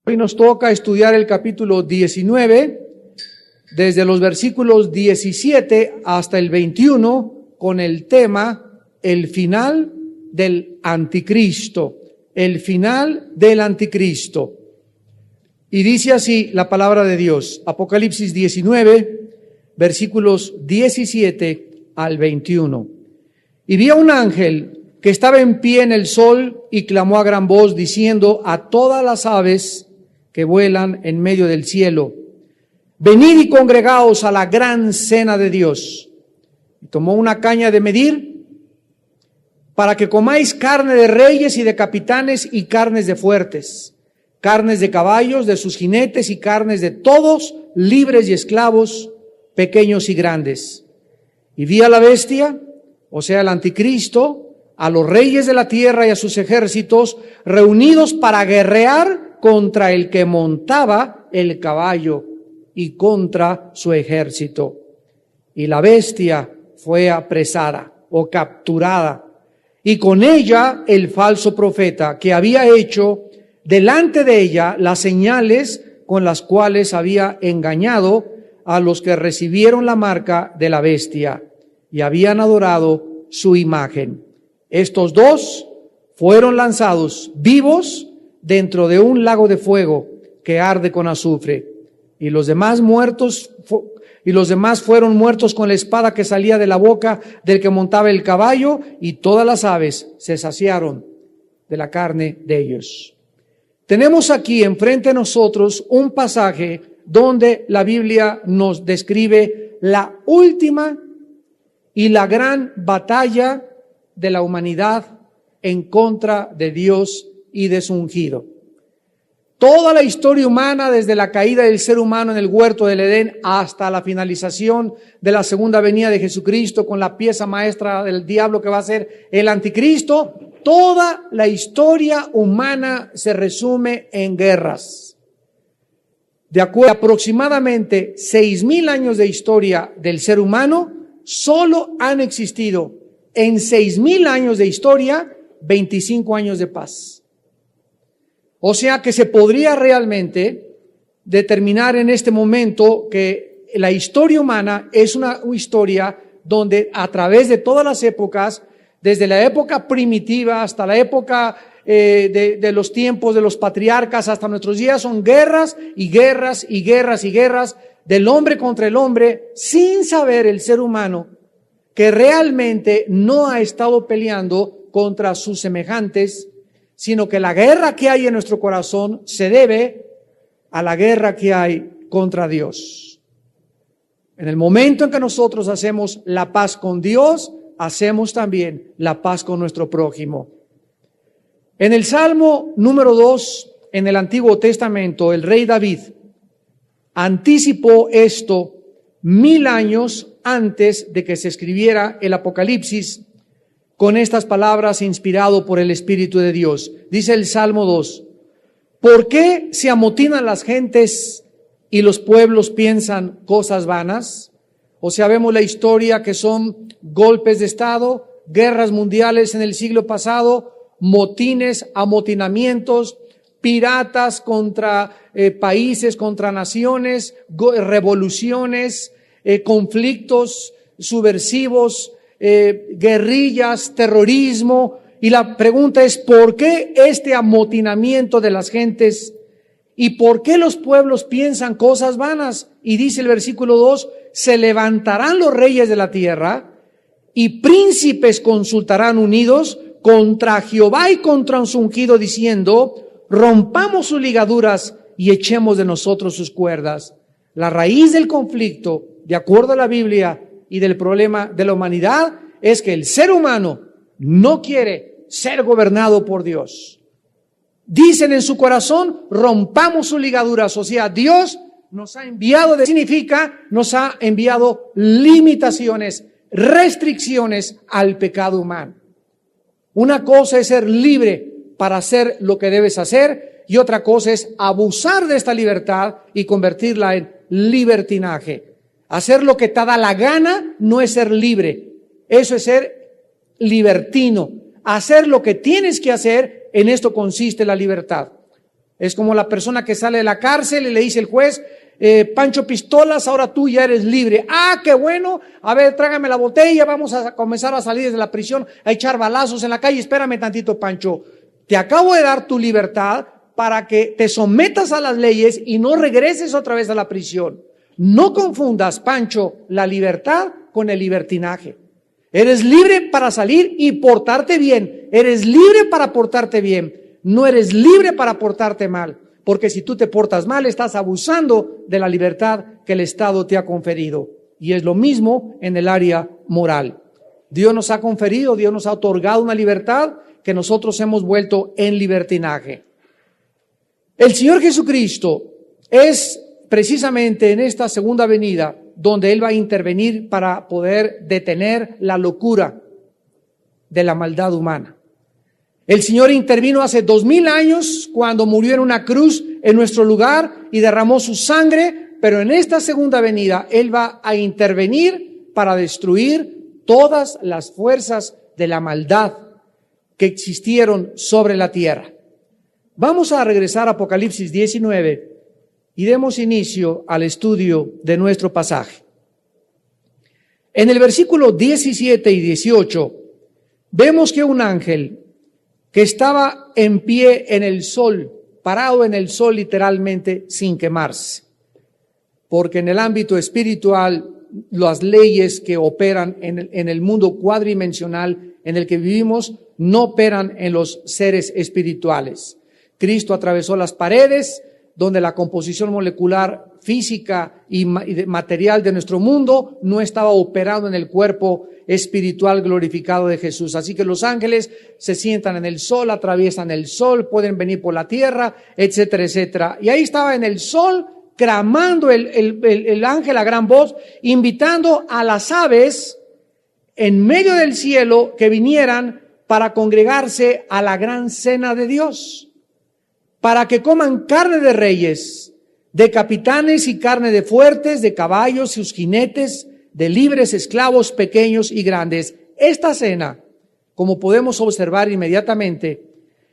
Hoy nos toca estudiar el capítulo 19, desde los versículos 17 hasta el 21, con el tema el final del anticristo. El final del anticristo. Y dice así la palabra de Dios, Apocalipsis 19, versículos 17 al 21. Y vi a un ángel que estaba en pie en el sol y clamó a gran voz diciendo a todas las aves que vuelan en medio del cielo: venid y congregaos a la gran cena de Dios. Y tomó una caña de medir para que comáis carne de reyes y de capitanes y carnes de fuertes, carnes de caballos, de sus jinetes y carnes de todos, libres y esclavos, pequeños y grandes. Y vi a la bestia, o sea, el anticristo, a los reyes de la tierra y a sus ejércitos, reunidos para guerrear contra el que montaba el caballo y contra su ejército. Y la bestia fue apresada o capturada, y con ella el falso profeta que había hecho delante de ella las señales con las cuales había engañado a los que recibieron la marca de la bestia y habían adorado su imagen. Estos dos fueron lanzados vivos dentro de un lago de fuego que arde con azufre, y los demás fueron muertos con la espada que salía de la boca del que montaba el caballo, y todas las aves se saciaron de la carne de ellos. Tenemos aquí enfrente de nosotros un pasaje donde la Biblia nos describe la última y la gran batalla de la humanidad en contra de Dios y de su ungido. Toda la historia humana, desde la caída del ser humano en el huerto del Edén hasta la finalización de la segunda venida de Jesucristo con la pieza maestra del diablo que va a ser el anticristo, toda la historia humana se resume en guerras. De acuerdo a aproximadamente 6,000 años de historia del ser humano, solo han existido en 6,000 años de historia 25 años de paz. O sea que se podría realmente determinar en este momento que la historia humana es una historia donde a través de todas las épocas, desde la época primitiva hasta la época de los tiempos de los patriarcas hasta nuestros días, son guerras y guerras y guerras y guerras del hombre contra el hombre, sin saber el ser humano que realmente no ha estado peleando contra sus semejantes, sino que la guerra que hay en nuestro corazón se debe a la guerra que hay contra Dios. En el momento en que nosotros hacemos la paz con Dios, hacemos también la paz con nuestro prójimo. En el Salmo número 2, en el Antiguo Testamento, el rey David anticipó esto 1000 años antes de que se escribiera el Apocalipsis, con estas palabras inspirado por el Espíritu de Dios. Dice el Salmo 2, ¿por qué se amotinan las gentes y los pueblos piensan cosas vanas? O sea, vemos la historia que son golpes de Estado, guerras mundiales en el siglo pasado, motines, amotinamientos, piratas contra países, contra naciones, revoluciones, conflictos subversivos, guerrillas, terrorismo. Y la pregunta es, ¿por qué este amotinamiento de las gentes? ¿Y por qué los pueblos piensan cosas vanas? Y dice el versículo 2, se levantarán los reyes de la tierra y príncipes consultarán unidos contra Jehová y contra su ungido, diciendo, rompamos sus ligaduras y echemos de nosotros sus cuerdas. La raíz del conflicto, de acuerdo a la Biblia, y del problema de la humanidad, es que el ser humano no quiere ser gobernado por Dios. Dicen en su corazón, rompamos sus ligaduras. O sea, Dios nos ha enviado, significa, nos ha enviado limitaciones, restricciones al pecado humano. Una cosa es ser libre para hacer lo que debes hacer, y otra cosa es abusar de esta libertad y convertirla en libertinaje. Hacer lo que te da la gana no es ser libre, eso es ser libertino. Hacer lo que tienes que hacer, en esto consiste la libertad. Es como la persona que sale de la cárcel y le dice el juez, Pancho Pistolas, ahora tú ya eres libre. Ah, qué bueno, a ver, trágame la botella, vamos a comenzar a salir de la prisión, a echar balazos en la calle. Espérame tantito, Pancho, te acabo de dar tu libertad para que te sometas a las leyes y no regreses otra vez a la prisión. No confundas, Pancho, la libertad con el libertinaje. Eres libre para salir y portarte bien. Eres libre para portarte bien. No eres libre para portarte mal. Porque si tú te portas mal, estás abusando de la libertad que el Estado te ha conferido. Y es lo mismo en el área moral. Dios nos ha conferido, Dios nos ha otorgado una libertad que nosotros hemos vuelto en libertinaje. El Señor Jesucristo es precisamente en esta segunda venida donde Él va a intervenir para poder detener la locura de la maldad humana. El Señor intervino hace 2000 años cuando murió en una cruz en nuestro lugar y derramó su sangre, pero en esta segunda venida Él va a intervenir para destruir todas las fuerzas de la maldad que existieron sobre la tierra. Vamos a regresar a Apocalipsis 19 y demos inicio al estudio de nuestro pasaje. En el versículo 17 y 18 vemos que un ángel que estaba en pie en el sol, parado en el sol literalmente sin quemarse, porque en el ámbito espiritual las leyes que operan en el mundo cuadridimensional en el que vivimos no operan en los seres espirituales. Cristo atravesó las paredes donde la composición molecular física y material de nuestro mundo no estaba operando en el cuerpo espiritual glorificado de Jesús. Así que los ángeles se sientan en el sol, atraviesan el sol, pueden venir por la tierra, etcétera, etcétera. Y ahí estaba en el sol, clamando el ángel a gran voz, invitando a las aves en medio del cielo que vinieran para congregarse a la gran cena de Dios, para que coman carne de reyes, de capitanes y carne de fuertes, de caballos y sus jinetes, de libres esclavos pequeños y grandes. Esta cena, como podemos observar inmediatamente,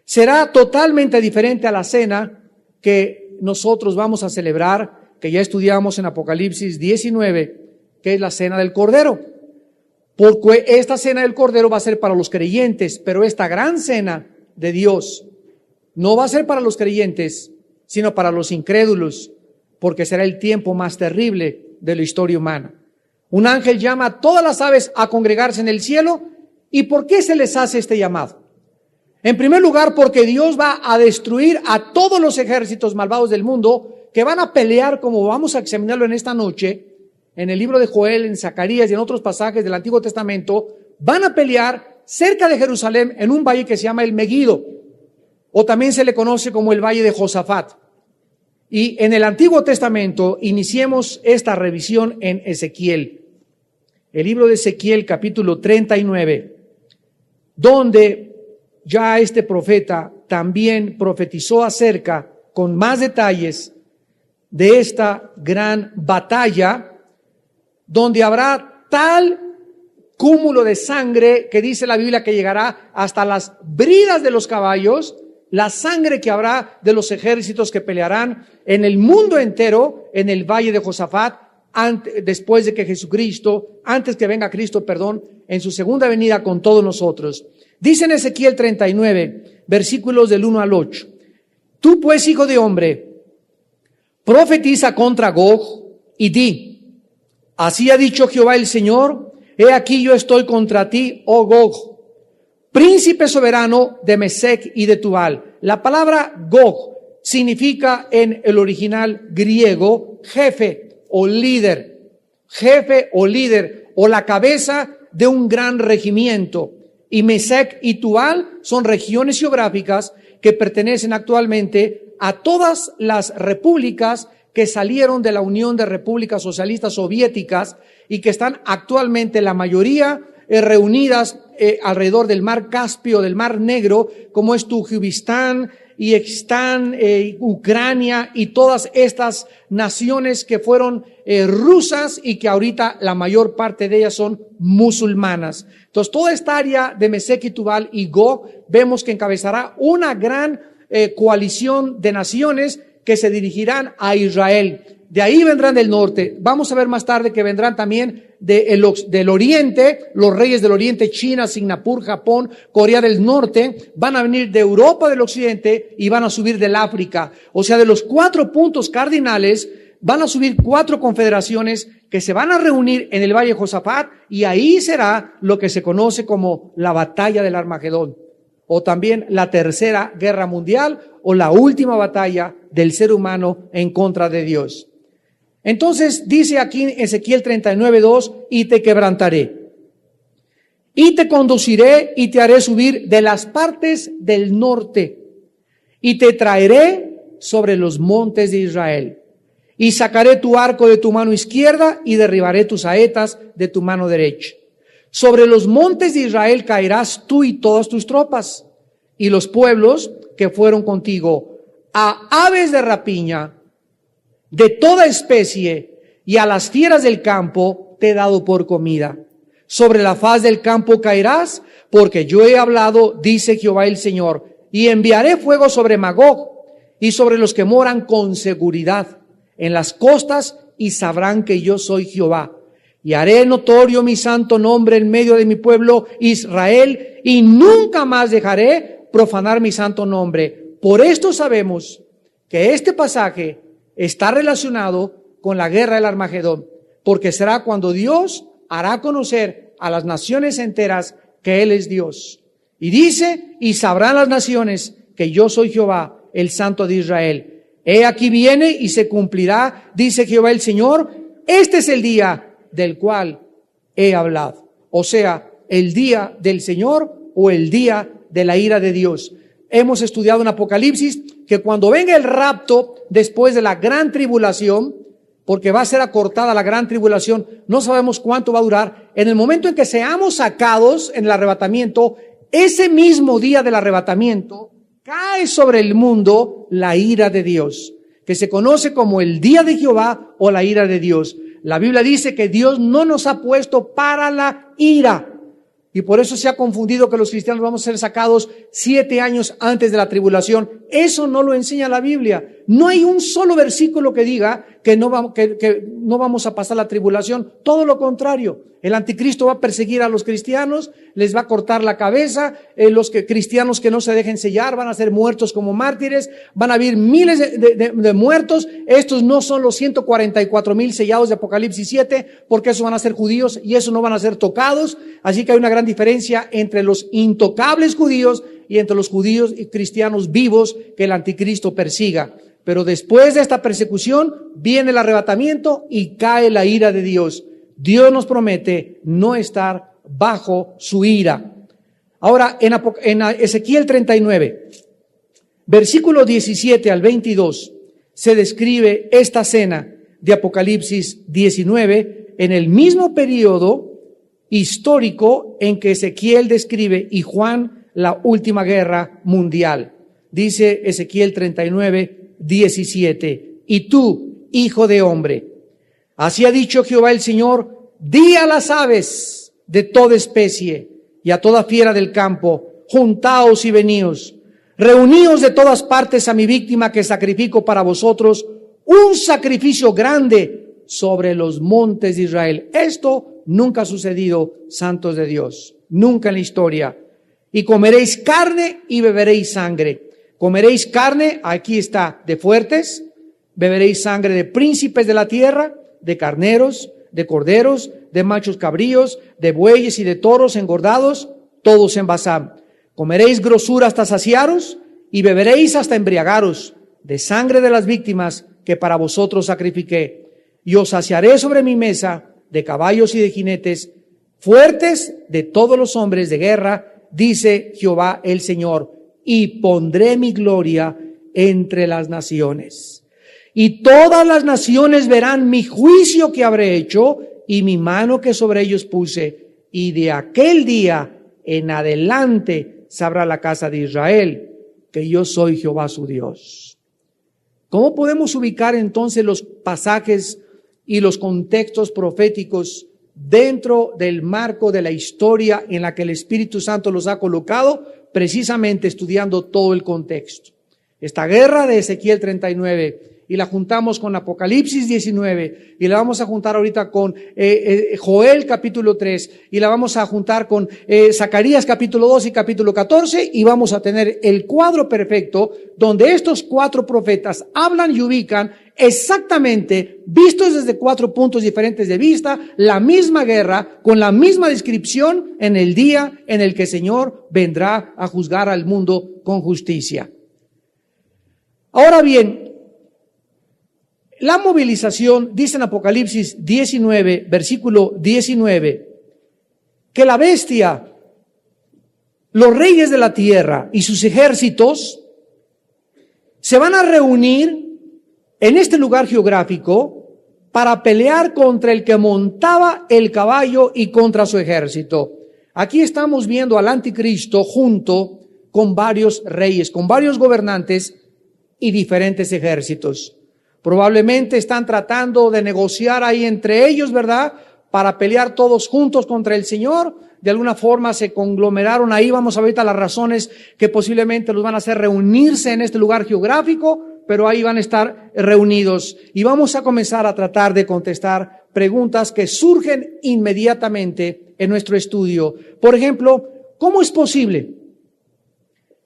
será totalmente diferente a la cena que nosotros vamos a celebrar, que ya estudiamos en Apocalipsis 19, que es la cena del Cordero. Porque esta cena del Cordero va a ser para los creyentes, pero esta gran cena de Dios no va a ser para los creyentes, sino para los incrédulos, porque será el tiempo más terrible de la historia humana. Un ángel llama a todas las aves a congregarse en el cielo. ¿Y por qué se les hace este llamado? En primer lugar, porque Dios va a destruir a todos los ejércitos malvados del mundo que van a pelear, como vamos a examinarlo en esta noche, en el libro de Joel, en Zacarías y en otros pasajes del Antiguo Testamento, van a pelear cerca de Jerusalén en un valle que se llama el Meguido, o también se le conoce como el Valle de Josafat. Y en el Antiguo Testamento iniciemos esta revisión en Ezequiel. El libro de Ezequiel, capítulo 39, donde ya este profeta también profetizó acerca, con más detalles, de esta gran batalla, donde habrá tal cúmulo de sangre que dice la Biblia que llegará hasta las bridas de los caballos, la sangre que habrá de los ejércitos que pelearán en el mundo entero, en el valle de Josafat, después de que antes que venga Cristo, en su segunda venida con todos nosotros. Dice en Ezequiel 39, versículos del 1 al 8. Tú pues, hijo de hombre, profetiza contra Gog y di, así ha dicho Jehová el Señor, he aquí yo estoy contra ti, oh Gog, príncipe soberano de Mesec y de Tubal. La palabra Gog significa en el original griego jefe o líder, o la cabeza de un gran regimiento. Y Mesec y Tubal son regiones geográficas que pertenecen actualmente a todas las repúblicas que salieron de la Unión de Repúblicas Socialistas Soviéticas y que están actualmente la mayoría reunidas alrededor del mar Caspio, del mar Negro, como es Turkmenistán, y están Ucrania y todas estas naciones que fueron rusas y que ahorita la mayor parte de ellas son musulmanas. Entonces, toda esta área de Mesec y Tubal y Gog vemos que encabezará una gran coalición de naciones que se dirigirán a Israel. De ahí vendrán del norte. Vamos a ver más tarde que vendrán también del oriente, los reyes del oriente, China, Singapur, Japón, Corea del Norte, van a venir de Europa del occidente y van a subir del África. O sea, de los 4 puntos cardinales, van a subir 4 confederaciones que se van a reunir en el Valle de Josafat, y ahí será lo que se conoce como la batalla del Armagedón, o también la tercera guerra mundial, o la última batalla del ser humano en contra de Dios. Entonces dice aquí en Ezequiel 39:2, y te quebrantaré, y te conduciré y te haré subir de las partes del norte, y te traeré sobre los montes de Israel, y sacaré tu arco de tu mano izquierda y derribaré tus saetas de tu mano derecha. Sobre los montes de Israel caerás tú y todas tus tropas, y los pueblos que fueron contigo, a aves de rapiña, de toda especie, y a las fieras del campo te he dado por comida. Sobre la faz del campo caerás, porque yo he hablado, dice Jehová el Señor, y enviaré fuego sobre Magog y sobre los que moran con seguridad en las costas, y sabrán que yo soy Jehová. Y haré notorio mi santo nombre en medio de mi pueblo Israel, y nunca más dejaré profanar mi santo nombre. Por esto sabemos que este pasaje está relacionado con la guerra del Armagedón, porque será cuando Dios hará conocer a las naciones enteras que Él es Dios. Y dice, y sabrán las naciones que yo soy Jehová, el Santo de Israel. He aquí viene y se cumplirá, dice Jehová el Señor, este es el día del cual he hablado. O sea, el día del Señor o el día de la ira de Dios. Hemos estudiado en Apocalipsis que cuando venga el rapto después de la gran tribulación, porque va a ser acortada la gran tribulación, no sabemos cuánto va a durar, en el momento en que seamos sacados en el arrebatamiento, ese mismo día del arrebatamiento, cae sobre el mundo la ira de Dios, que se conoce como el día de Jehová o la ira de Dios. La Biblia dice que Dios no nos ha puesto para la ira. Y por eso se ha confundido que los cristianos vamos a ser sacados 7 años antes de la tribulación. Eso no lo enseña la Biblia. No hay un solo versículo que diga que no vamos a pasar la tribulación. Todo lo contrario. El anticristo va a perseguir a los cristianos, les va a cortar la cabeza. Los cristianos que no se dejen sellar van a ser muertos como mártires. Van a haber miles de muertos. Estos no son los 144,000 sellados de Apocalipsis 7, porque esos van a ser judíos y esos no van a ser tocados. Así que hay una gran diferencia entre los intocables judíos y entre los judíos y cristianos vivos que el anticristo persiga. Pero después de esta persecución viene el arrebatamiento y cae la ira de Dios. Dios nos promete no estar bajo su ira. Ahora, en Ezequiel 39, versículo 17 al 22, se describe esta cena de Apocalipsis 19 en el mismo periodo histórico en que Ezequiel describe y Juan la última guerra mundial. Dice Ezequiel 39, 17, y tú, hijo de hombre, así ha dicho Jehová el Señor, di a las aves de toda especie y a toda fiera del campo, juntaos y veníos, reuníos de todas partes a mi víctima que sacrifico para vosotros, un sacrificio grande sobre los montes de Israel. Esto nunca ha sucedido, santos de Dios, nunca en la historia. Y comeréis carne y beberéis sangre. Comeréis carne, aquí está, de fuertes, beberéis sangre de príncipes de la tierra, de carneros, de corderos, de machos cabríos, de bueyes y de toros engordados, todos en Basán. Comeréis grosura hasta saciaros y beberéis hasta embriagaros de sangre de las víctimas que para vosotros sacrifiqué. Y os saciaré sobre mi mesa de caballos y de jinetes, fuertes de todos los hombres de guerra, dice Jehová el Señor, y pondré mi gloria entre las naciones. Y todas las naciones verán mi juicio que habré hecho y mi mano que sobre ellos puse. Y de aquel día en adelante sabrá la casa de Israel que yo soy Jehová su Dios. ¿Cómo podemos ubicar entonces los pasajes y los contextos proféticos dentro del marco de la historia en la que el Espíritu Santo los ha colocado? Precisamente estudiando todo el contexto. esta guerra de Ezequiel 39, y la juntamos con Apocalipsis 19, y la vamos a juntar ahorita con Joel capítulo 3, y la vamos a juntar con Zacarías capítulo 2 y capítulo 14, y vamos a tener el cuadro perfecto donde estos 4 profetas hablan y ubican exactamente, vistos desde 4 puntos diferentes de vista, la misma guerra, con la misma descripción en el día en el que el Señor vendrá a juzgar al mundo con justicia. Ahora bien, la movilización, dice en Apocalipsis 19, versículo 19, que la bestia, los reyes de la tierra y sus ejércitos se van a reunir en este lugar geográfico para pelear contra el que montaba el caballo y contra su ejército. Aquí estamos viendo al anticristo junto con varios reyes, con varios gobernantes y diferentes ejércitos. Probablemente están tratando de negociar ahí entre ellos, ¿verdad? Para pelear todos juntos contra el Señor. De alguna forma se conglomeraron ahí. Vamos a ver ahorita las razones que posiblemente los van a hacer reunirse en este lugar geográfico, pero ahí van a estar reunidos. Y vamos a comenzar a tratar de contestar preguntas que surgen inmediatamente en nuestro estudio. Por ejemplo, ¿cómo es posible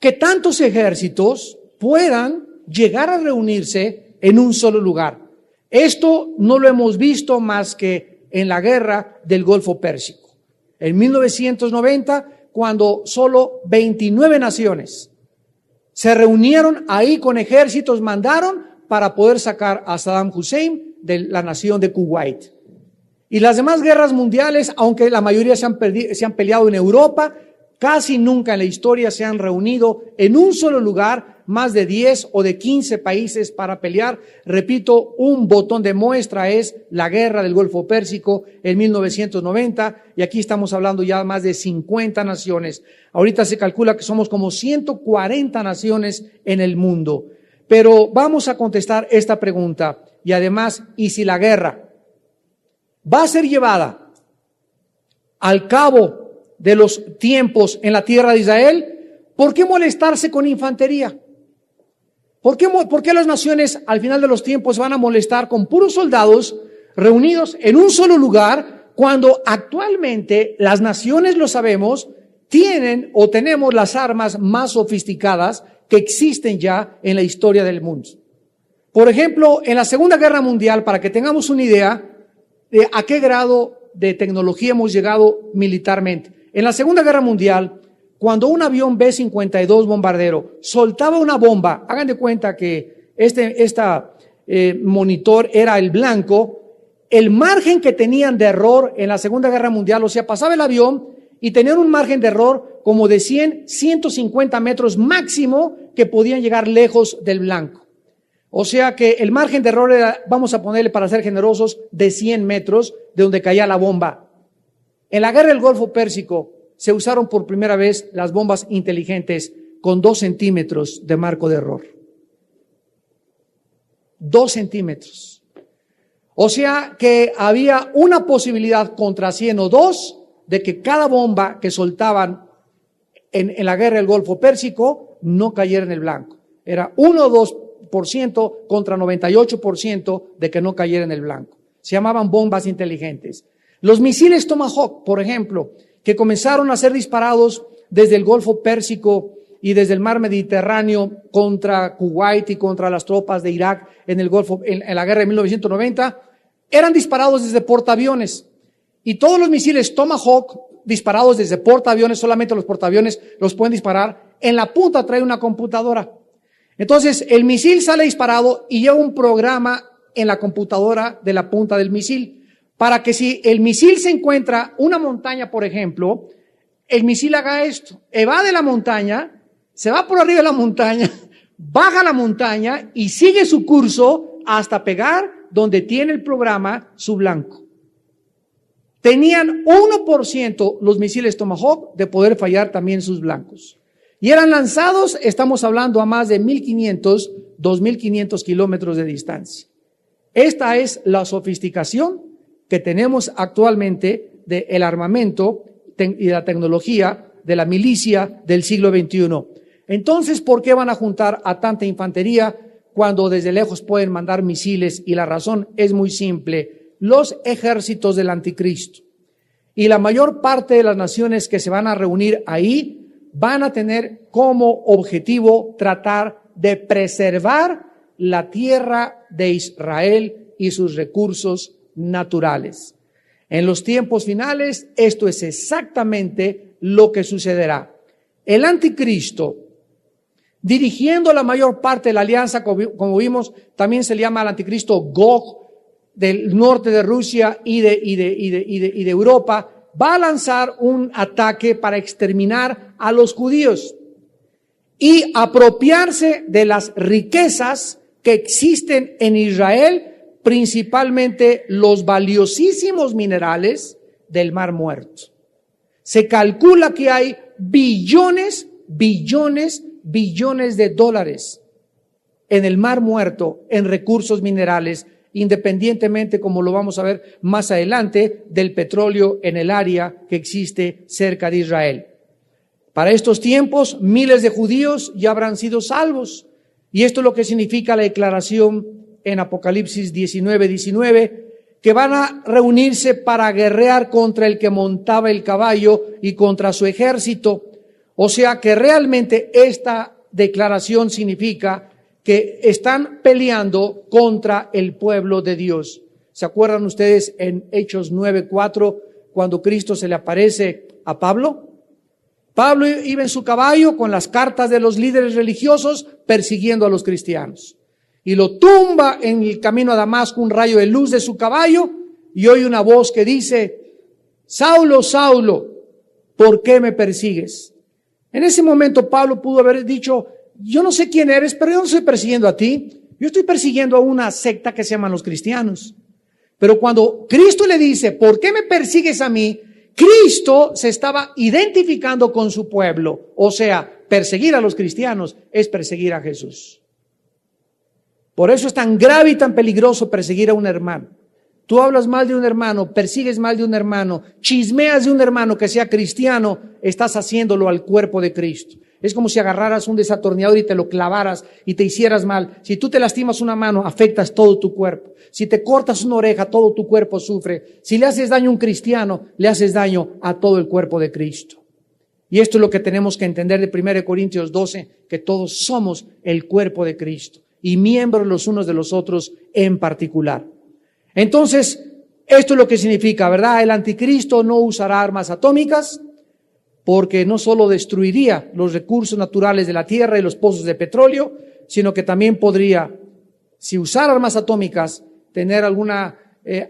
que tantos ejércitos puedan llegar a reunirse en un solo lugar? Esto no lo hemos visto más que en la guerra del Golfo Pérsico. En 1990, cuando solo 29 naciones se reunieron ahí con ejércitos, mandaron para poder sacar a Saddam Hussein de la nación de Kuwait. Y las demás guerras mundiales, aunque la mayoría se han peleado en Europa, casi nunca en la historia se han reunido en un solo lugar más de 10 o de 15 países para pelear. Repito, un botón de muestra es la guerra del Golfo Pérsico en 1990, y aquí estamos hablando ya de más de 50 naciones. Ahorita se calcula que somos como 140 naciones en el mundo. Pero vamos a contestar esta pregunta, y además, ¿y si la guerra va a ser llevada al cabo de los tiempos en la tierra de Israel? ¿Por qué molestarse con infantería? ¿Por qué las naciones al final de los tiempos van a molestar con puros soldados reunidos en un solo lugar, cuando actualmente las naciones, lo sabemos, tienen o tenemos las armas más sofisticadas que existen ya en la historia del mundo? Por ejemplo, en la Segunda Guerra Mundial, para que tengamos una idea de a qué grado de tecnología hemos llegado militarmente. En la Segunda Guerra Mundial, cuando un avión B-52 bombardero soltaba una bomba, hagan de cuenta que esta monitor era el blanco, el margen que tenían de error en la Segunda Guerra Mundial, o sea, pasaba el avión y tenían un margen de error como de 150 metros máximo, que podían llegar lejos del blanco. O sea que el margen de error era, vamos a ponerle para ser generosos, de 100 metros de donde caía la bomba. En la guerra del Golfo Pérsico se usaron por primera vez las bombas inteligentes con 2 centímetros de marco de error. 2 centímetros. O sea que había una posibilidad contra 100 o 2 de que cada bomba que soltaban en la guerra del Golfo Pérsico no cayera en el blanco. Era 1 o 2% contra 98% de que no cayera en el blanco. Se llamaban bombas inteligentes. Los misiles Tomahawk, por ejemplo, que comenzaron a ser disparados desde el Golfo Pérsico y desde el mar Mediterráneo contra Kuwait y contra las tropas de Irak en el Golfo, en la guerra de 1990, eran disparados desde portaaviones. Y todos los misiles Tomahawk disparados desde portaaviones, solamente los portaaviones los pueden disparar, en la punta trae una computadora. Entonces, el misil sale disparado y lleva un programa en la computadora de la punta del misil, para que si el misil se encuentra una montaña, por ejemplo, el misil haga esto: evade la montaña, se va por arriba de la montaña, baja la montaña y sigue su curso hasta pegar donde tiene el programa su blanco. Tenían 1% los misiles Tomahawk de poder fallar también sus blancos. Y eran lanzados, estamos hablando, a más de 1,500, 2,500 kilómetros de distancia. Esta es la sofisticación que tenemos actualmente del armamento y la tecnología de la milicia del siglo XXI. Entonces, ¿por qué van a juntar a tanta infantería cuando desde lejos pueden mandar misiles? Y la razón es muy simple: los ejércitos del anticristo y la mayor parte de las naciones que se van a reunir ahí van a tener como objetivo tratar de preservar la tierra de Israel y sus recursos naturales. En los tiempos finales, esto es exactamente lo que sucederá. El anticristo, dirigiendo la mayor parte de la alianza, como vimos, también se le llama al anticristo Gog, del norte de Rusia y de Europa, va a lanzar un ataque para exterminar a los judíos y apropiarse de las riquezas que existen en Israel, principalmente los valiosísimos minerales del Mar Muerto. Se calcula que hay billones de dólares en el Mar Muerto en recursos minerales, independientemente, como lo vamos a ver más adelante, del petróleo en el área que existe cerca de Israel. Para estos tiempos, miles de judíos ya habrán sido salvos. Y esto es lo que significa la declaración en Apocalipsis 19:19, que van a reunirse para guerrear contra el que montaba el caballo y contra su ejército. O sea que realmente esta declaración significa que están peleando contra el pueblo de Dios. ¿Se acuerdan ustedes en Hechos 9:4 cuando Cristo se le aparece a Pablo? Pablo iba en su caballo con las cartas de los líderes religiosos persiguiendo a los cristianos. Y lo tumba en el camino a Damasco un rayo de luz de su caballo y oye una voz que dice: Saulo, Saulo, ¿por qué me persigues? En ese momento Pablo pudo haber dicho: yo no sé quién eres, pero yo no estoy persiguiendo a ti. Yo estoy persiguiendo a una secta que se llaman los cristianos. Pero cuando Cristo le dice: ¿por qué me persigues a mí?, Cristo se estaba identificando con su pueblo. O sea, perseguir a los cristianos es perseguir a Jesús. Por eso es tan grave y tan peligroso perseguir a un hermano. Tú hablas mal de un hermano, persigues mal de un hermano, chismeas de un hermano que sea cristiano, estás haciéndolo al cuerpo de Cristo. Es como si agarraras un desatornillador y te lo clavaras y te hicieras mal. Si tú te lastimas una mano, afectas todo tu cuerpo. Si te cortas una oreja, todo tu cuerpo sufre. Si le haces daño a un cristiano, le haces daño a todo el cuerpo de Cristo. Y esto es lo que tenemos que entender de 1 Corintios 12, que todos somos el cuerpo de Cristo y miembros los unos de los otros en particular. Entonces, esto es lo que significa, ¿verdad? El anticristo no usará armas atómicas, porque no solo destruiría los recursos naturales de la tierra y los pozos de petróleo, sino que también podría, si usara armas atómicas, tener alguna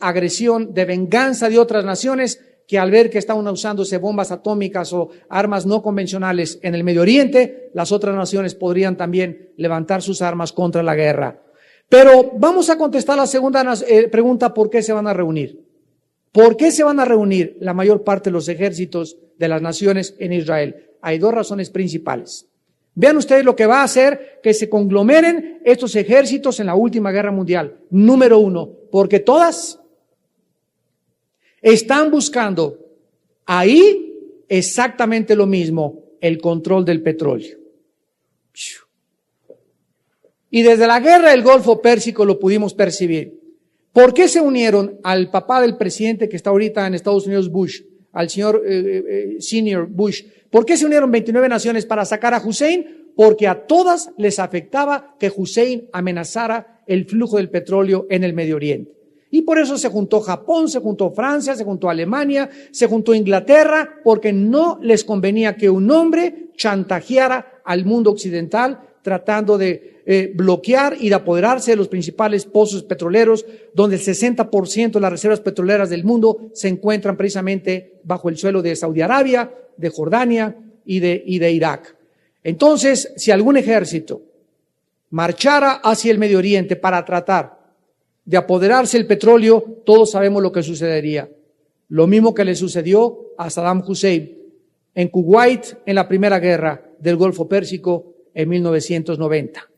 agresión de venganza de otras naciones que al ver que estaban usándose bombas atómicas o armas no convencionales en el Medio Oriente, las otras naciones podrían también levantar sus armas contra la guerra. Pero vamos a contestar la segunda pregunta: ¿por qué se van a reunir? ¿Por qué se van a reunir la mayor parte de los ejércitos de las naciones en Israel? Hay dos razones principales. Vean ustedes lo que va a hacer que se conglomeren estos ejércitos en la última guerra mundial. Número uno, porque todas están buscando ahí exactamente lo mismo: el control del petróleo. Y desde la guerra del Golfo Pérsico lo pudimos percibir. ¿Por qué se unieron al papá del presidente que está ahorita en Estados Unidos, Bush, al señor senior Bush? ¿Por qué se unieron 29 naciones para sacar a Hussein? Porque a todas les afectaba que Hussein amenazara el flujo del petróleo en el Medio Oriente. Y por eso se juntó Japón, se juntó Francia, se juntó Alemania, se juntó Inglaterra, porque no les convenía que un hombre chantajeara al mundo occidental tratando de bloquear y de apoderarse de los principales pozos petroleros, donde el 60% de las reservas petroleras del mundo se encuentran precisamente bajo el suelo de Saudi Arabia, de Jordania y de Irak. Entonces, si algún ejército marchara hacia el Medio Oriente para tratar de apoderarse del petróleo, todos sabemos lo que sucedería. Lo mismo que le sucedió a Saddam Hussein en Kuwait en la primera guerra del Golfo Pérsico en 1990.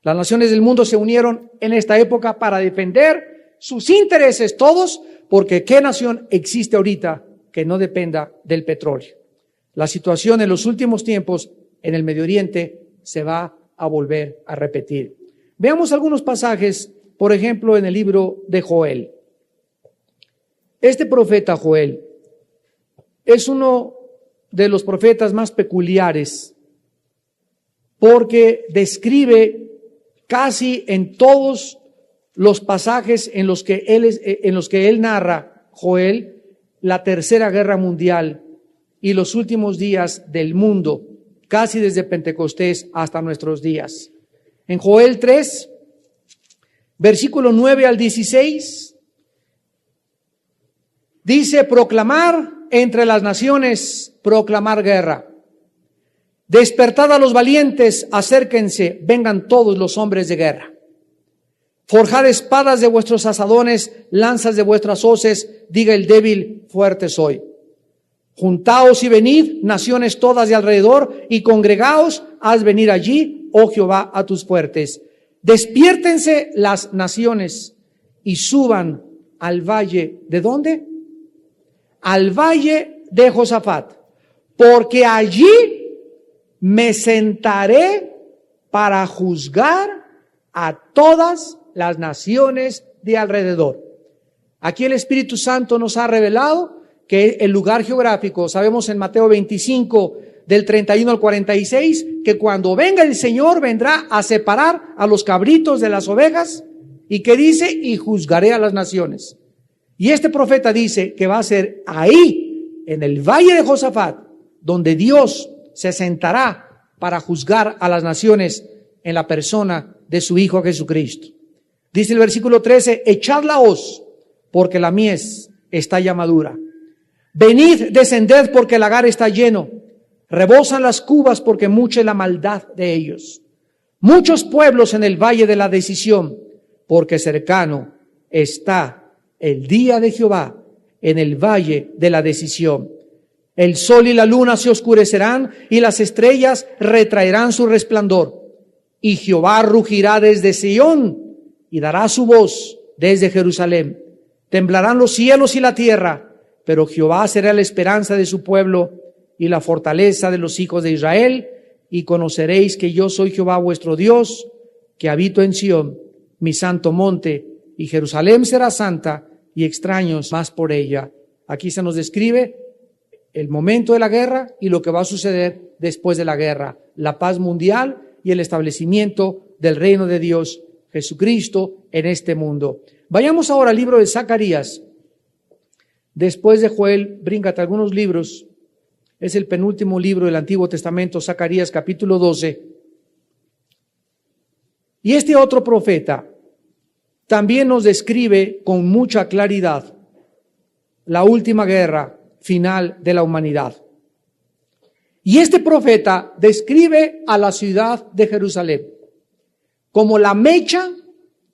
Las naciones del mundo se unieron en esta época para defender sus intereses todos, porque ¿qué nación existe ahorita que no dependa del petróleo? La situación en los últimos tiempos en el Medio Oriente se va a volver a repetir. Veamos algunos pasajes, por ejemplo, en el libro de Joel. Este profeta Joel es uno de los profetas más peculiares porque describe casi en todos los pasajes en los que él narra, Joel, la Tercera Guerra Mundial y los últimos días del mundo, casi desde Pentecostés hasta nuestros días. En Joel 3, versículo 9 al 16, dice: proclamar entre las naciones, proclamar guerra. Despertad a los valientes, acérquense, vengan todos los hombres de guerra. Forjad espadas de vuestros asadones, lanzas de vuestras hoces, diga el débil, fuerte soy. Juntaos y venid, naciones todas de alrededor, y congregaos, haz venir allí, oh Jehová, a tus fuertes. Despiértense las naciones y suban al valle, ¿de dónde? Al valle de Josafat, porque allí me sentaré para juzgar a todas las naciones de alrededor. Aquí el Espíritu Santo nos ha revelado que el lugar geográfico, sabemos en Mateo 25, del 31 al 46, que cuando venga el Señor vendrá a separar a los cabritos de las ovejas, y que dice, y juzgaré a las naciones. Y este profeta dice que va a ser ahí, en el valle de Josafat, donde Dios se sentará para juzgar a las naciones en la persona de su Hijo Jesucristo. Dice el versículo 13, echad la hoz, porque la mies está ya madura. Venid, descended, porque el lagar está lleno. Rebosan las cubas, porque mucha es la maldad de ellos. Muchos pueblos en el valle de la decisión, porque cercano está el día de Jehová en el valle de la decisión. El sol y la luna se oscurecerán y las estrellas retraerán su resplandor. Y Jehová rugirá desde Sión y dará su voz desde Jerusalén. Temblarán los cielos y la tierra, pero Jehová será la esperanza de su pueblo y la fortaleza de los hijos de Israel. Y conoceréis que yo soy Jehová vuestro Dios, que habito en Sión, mi santo monte, y Jerusalén será santa y extraños más por ella. Aquí se nos describe el momento de la guerra y lo que va a suceder después de la guerra, la paz mundial y el establecimiento del reino de Dios, Jesucristo, en este mundo. Vayamos ahora al libro de Zacarías. Después de Joel, bríncate algunos libros. Es el penúltimo libro del Antiguo Testamento, Zacarías capítulo 12. Y este otro profeta también nos describe con mucha claridad la última guerra final de la humanidad. Y este profeta describe a la ciudad de Jerusalén como la mecha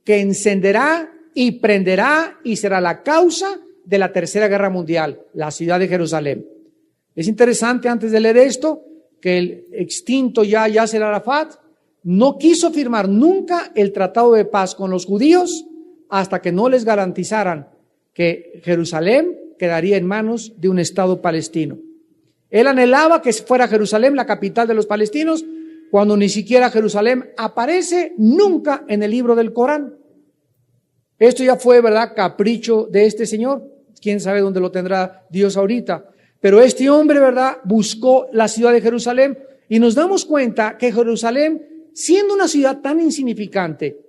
que encenderá y prenderá y será la causa de la Tercera Guerra Mundial, la ciudad de Jerusalén. Es interesante, antes de leer esto, que el extinto ya Yasser Arafat no quiso firmar nunca el tratado de paz con los judíos hasta que no les garantizaran que Jerusalén quedaría en manos de un Estado palestino. Él anhelaba que fuera Jerusalén la capital de los palestinos, cuando ni siquiera Jerusalén aparece nunca en el libro del Corán. Esto ya fue, ¿verdad?, capricho de este señor. Quién sabe dónde lo tendrá Dios ahorita. Pero este hombre, ¿verdad?, buscó la ciudad de Jerusalén, y nos damos cuenta que Jerusalén, siendo una ciudad tan insignificante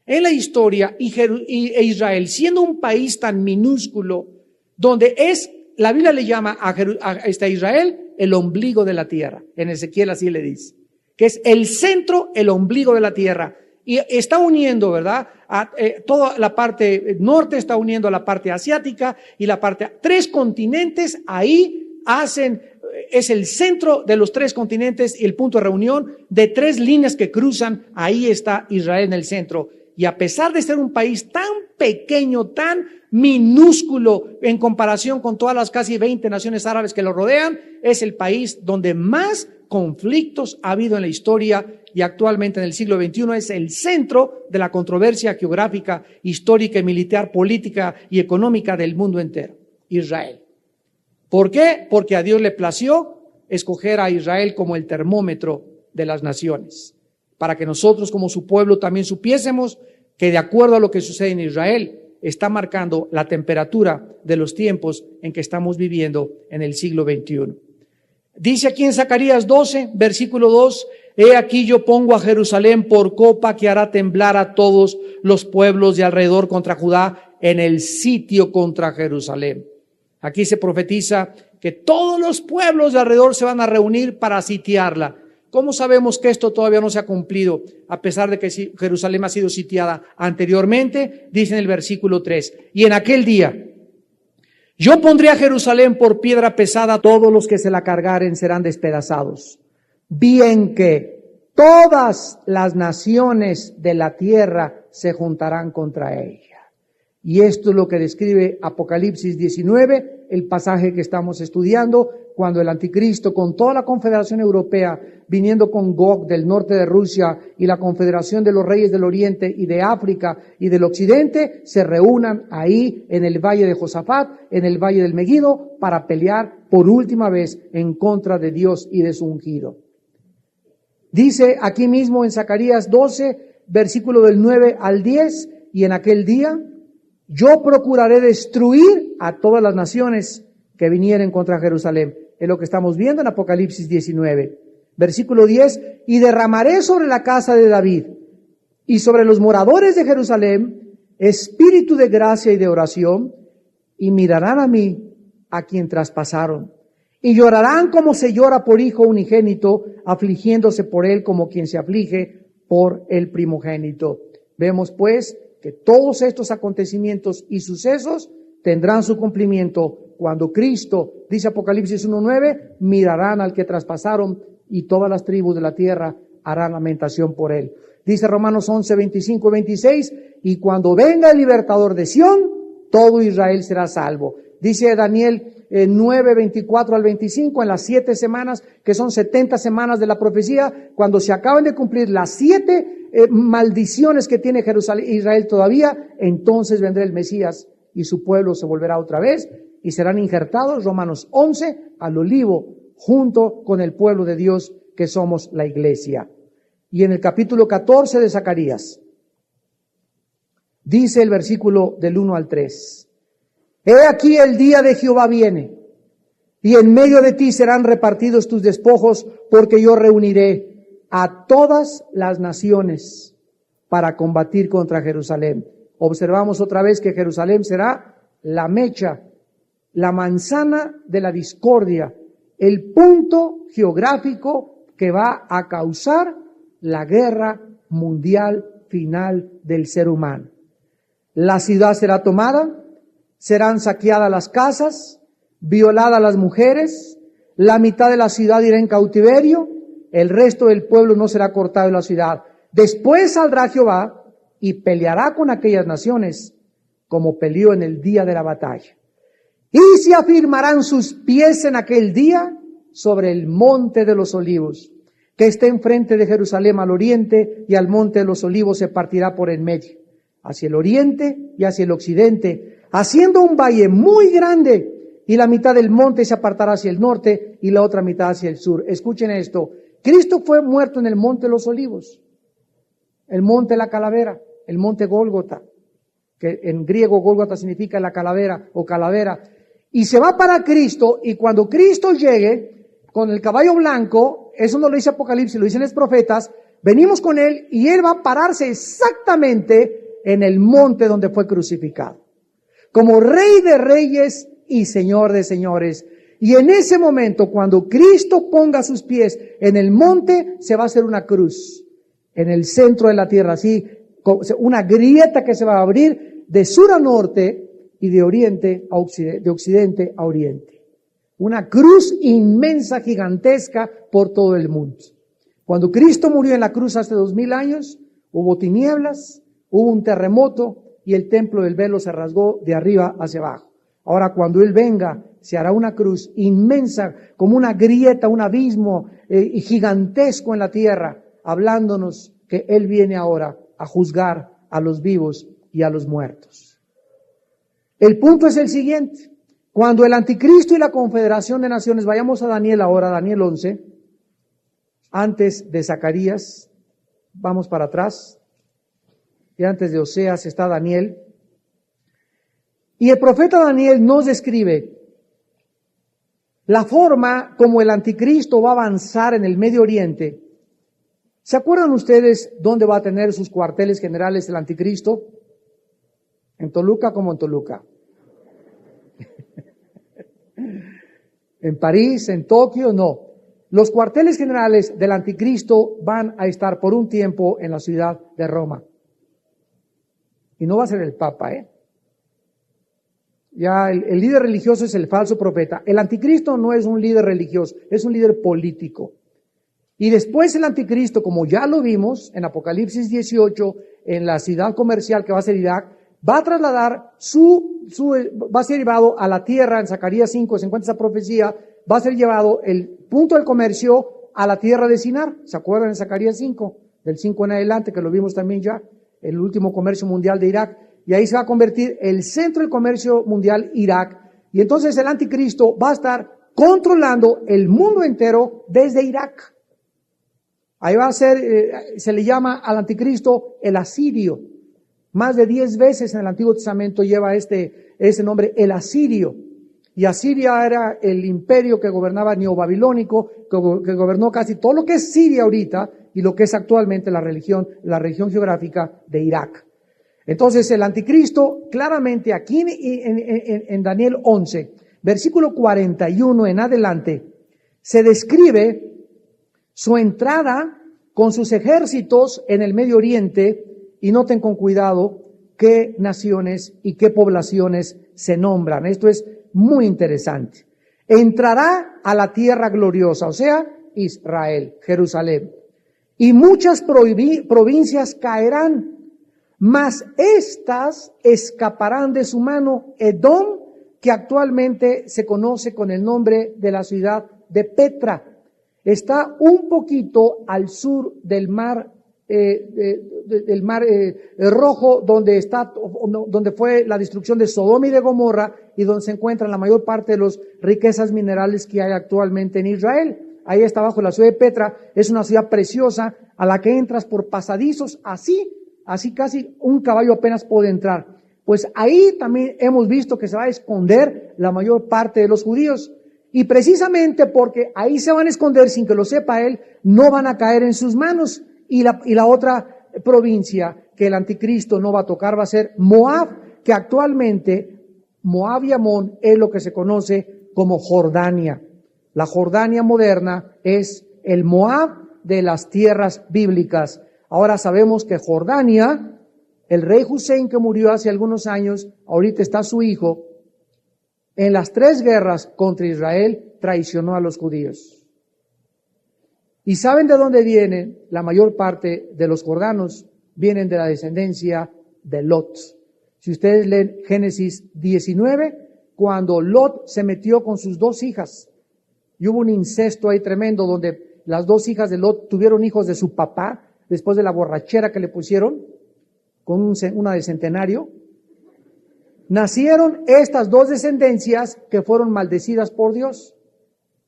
en la historia, e Israel siendo un país tan minúsculo, donde la Biblia le llama a Israel el ombligo de la tierra. En Ezequiel así le dice, que es el centro, el ombligo de la tierra. Y está uniendo, ¿verdad?, toda la parte norte, está uniendo a la parte asiática y la parte, 3 continentes ahí es el centro de los 3 continentes y el punto de reunión de 3 líneas que cruzan. Ahí está Israel en el centro. Y a pesar de ser un país tan pequeño, tan minúsculo en comparación con todas las casi 20 naciones árabes que lo rodean, es el país donde más conflictos ha habido en la historia, y actualmente en el siglo XXI es el centro de la controversia geográfica, histórica y militar, política y económica del mundo entero, Israel. ¿Por qué? Porque a Dios le plació escoger a Israel como el termómetro de las naciones, para que nosotros como su pueblo también supiésemos que de acuerdo a lo que sucede en Israel, está marcando la temperatura de los tiempos en que estamos viviendo en el siglo XXI. Dice aquí en Zacarías 12, versículo 2, he aquí yo pongo a Jerusalén por copa que hará temblar a todos los pueblos de alrededor contra Judá en el sitio contra Jerusalén. Aquí se profetiza que todos los pueblos de alrededor se van a reunir para sitiarla. ¿Cómo sabemos que esto todavía no se ha cumplido, a pesar de que Jerusalén ha sido sitiada anteriormente? Dice en el versículo 3, y en aquel día yo pondré a Jerusalén por piedra pesada, todos los que se la cargaren serán despedazados. Bien que todas las naciones de la tierra se juntarán contra ella. Y esto es lo que describe Apocalipsis 19, el pasaje que estamos estudiando, cuando el anticristo con toda la confederación europea, viniendo con Gog del norte de Rusia y la confederación de los reyes del oriente y de África y del occidente, se reúnan ahí en el valle de Josafat, en el valle del Megido, para pelear por última vez en contra de Dios y de su ungido. Dice aquí mismo en Zacarías 12, versículo del 9 al 10, y en aquel día yo procuraré destruir a todas las naciones que vinieren contra Jerusalén. Es lo que estamos viendo en Apocalipsis 19. Versículo 10, y derramaré sobre la casa de David y sobre los moradores de Jerusalén espíritu de gracia y de oración, y mirarán a mí, a quien traspasaron, y llorarán como se llora por hijo unigénito, afligiéndose por él como quien se aflige por el primogénito. Vemos pues que todos estos acontecimientos y sucesos tendrán su cumplimiento cuando Cristo, dice Apocalipsis 1:9, mirarán al que traspasaron y todas las tribus de la tierra harán lamentación por él. Dice Romanos 11, 25 y 26, y cuando venga el libertador de Sión, todo Israel será salvo. Dice Daniel 9, 24 al 25, en las 7 semanas, que son 70 semanas de la profecía, cuando se acaban de cumplir las 7 maldiciones que tiene Israel todavía, entonces vendrá el Mesías y su pueblo se volverá otra vez y serán injertados, Romanos 11, al olivo, junto con el pueblo de Dios que somos la iglesia. Y en el capítulo 14 de Zacarías, dice el versículo del 1 al 3, he aquí el día de Jehová viene, y en medio de ti serán repartidos tus despojos, porque yo reuniré a todas las naciones para combatir contra Jerusalén. Observamos otra vez que Jerusalén será la mecha, la manzana de la discordia, el punto geográfico que va a causar la guerra mundial final del ser humano. La ciudad será tomada, serán saqueadas las casas, violadas las mujeres, la mitad de la ciudad irá en cautiverio, el resto del pueblo no será cortado de la ciudad. Después saldrá Jehová y peleará con aquellas naciones como peleó en el día de la batalla. Y se afirmarán sus pies en aquel día sobre el monte de los olivos, que está enfrente de Jerusalén al oriente, y al monte de los olivos se partirá por en medio, hacia el oriente y hacia el occidente, haciendo un valle muy grande, y la mitad del monte se apartará hacia el norte y la otra mitad hacia el sur. Escuchen esto, Cristo fue muerto en el monte de los olivos, el monte de la calavera, el monte Gólgota, que en griego Gólgota significa la calavera o calavera, y se va para Cristo, y cuando Cristo llegue con el caballo blanco, eso no lo dice Apocalipsis, lo dicen los profetas, venimos con él y él va a pararse exactamente en el monte donde fue crucificado, como Rey de Reyes y Señor de Señores. Y en ese momento, cuando Cristo ponga sus pies en el monte, se va a hacer una cruz en el centro de la tierra, así, una grieta que se va a abrir de sur a norte y de oriente a occidente, de occidente a oriente. Una cruz inmensa, gigantesca por todo el mundo. Cuando Cristo murió en la cruz hace 2000 años, hubo tinieblas, hubo un terremoto y el templo del velo se rasgó de arriba hacia abajo. Ahora, cuando Él venga, se hará una cruz inmensa, como una grieta, un abismo gigantesco en la tierra, hablándonos que Él viene ahora a juzgar a los vivos y a los muertos. El punto es el siguiente. Cuando el anticristo y la confederación de naciones, vayamos a Daniel ahora, Daniel 11, antes de Zacarías, vamos para atrás, y antes de Oseas está Daniel. Y el profeta Daniel nos describe la forma como el anticristo va a avanzar en el Medio Oriente. ¿Se acuerdan ustedes dónde va a tener sus cuarteles generales el anticristo? En Toluca como en Toluca. En París, en Tokio, no. Los cuarteles generales del anticristo van a estar por un tiempo en la ciudad de Roma. Y no va a ser el Papa, Ya el líder religioso es el falso profeta. El anticristo no es un líder religioso, es un líder político. Y después el anticristo, como ya lo vimos en Apocalipsis 18, en la ciudad comercial que va a ser Irak, va a trasladar va a ser llevado a la tierra. En Zacarías 5 se encuentra esa profecía, va a ser llevado el punto del comercio a la tierra de Sinar. ¿Se acuerdan en Zacarías 5? Del 5 en adelante, que lo vimos también ya, el último comercio mundial de Irak. Y ahí se va a convertir el centro del comercio mundial Irak. Y entonces el anticristo va a estar controlando el mundo entero desde Irak. Ahí va a ser, se le llama al anticristo el asirio. Más de 10 veces en el Antiguo Testamento lleva ese nombre, el asirio. Y Asiria era el imperio que gobernaba neobabilónico, que gobernó casi todo lo que es Siria ahorita y lo que es actualmente la región geográfica de Irak. Entonces el anticristo, claramente aquí en Daniel 11, versículo 41 en adelante, se describe su entrada con sus ejércitos en el Medio Oriente, y noten con cuidado qué naciones y qué poblaciones se nombran. Esto es muy interesante. Entrará a la tierra gloriosa, o sea, Israel, Jerusalén, y muchas provincias caerán, mas estas escaparán de su mano. Edom, que actualmente se conoce con el nombre de la ciudad de Petra, está un poquito al sur del mar Rojo, donde fue la destrucción de Sodoma y de Gomorra, y donde se encuentran la mayor parte de las riquezas minerales que hay actualmente en Israel. Ahí está abajo la ciudad de Petra. Es una ciudad preciosa a la que entras por pasadizos, así casi un caballo apenas puede entrar. Pues ahí también hemos visto que se va a esconder la mayor parte de los judíos. Y precisamente porque ahí se van a esconder sin que lo sepa él, no van a caer en sus manos. Y la otra provincia que el anticristo no va a tocar va a ser Moab, que actualmente Moab y Amón es lo que se conoce como Jordania. La Jordania moderna es el Moab de las tierras bíblicas. Ahora sabemos que Jordania, el rey Hussein, que murió hace algunos años, ahorita está su hijo, en las 3 guerras contra Israel traicionó a los judíos. ¿Y saben de dónde vienen? La mayor parte de los jordanos vienen de la descendencia de Lot. Si ustedes leen Génesis 19, cuando Lot se metió con sus 2 hijas, y hubo un incesto ahí tremendo donde las 2 hijas de Lot tuvieron hijos de su papá, después de la borrachera que le pusieron, con una de centenario, nacieron estas 2 descendencias que fueron maldecidas por Dios.